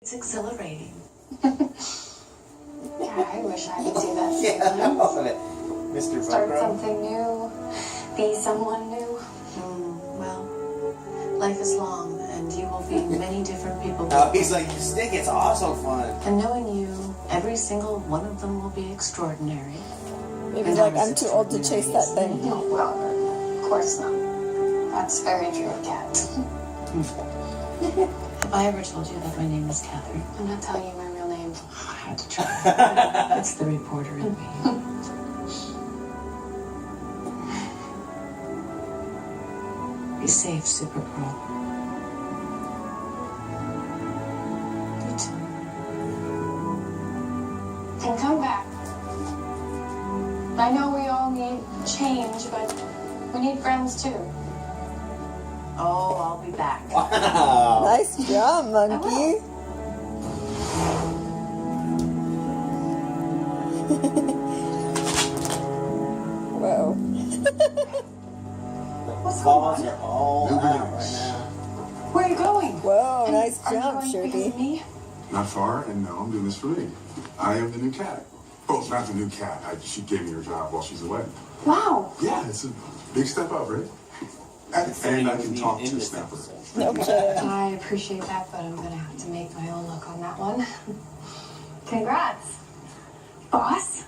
It's exhilarating. Yeah, I wish I could do that. Yeah, I love it. Mr. Start Velcro. something new, be someone new. Well, life is long, and you will be many different people. Oh, he's like, the stick, it's also fun. And knowing you, every single one of them will be extraordinary. Maybe And like ours I'm too old to chase that thing. No, well, of course not. That's very true, Kat. Have I ever told you that my name is Catherine? I'm not telling you my real name. I had to try. It's the reporter in me. Be safe, Super Pearl. You too. And come back. I know we all need change, but we need friends too. Oh, I'll be back. Wow. Nice job, monkey. Whoa. What's Balls going are on? all New out right beginnings. now. Where are you going? Whoa, nice Are you jump, going because Sherby. of me? Not far, and now I'm doing this for me. I am the new cat. Oh, not the new cat. She gave me her job while she's away. Wow. Yeah, it's a big step up, right? And I can talk to Snapper. No kidding. I appreciate that, but I'm gonna have to make my own look on that one. Congrats, boss.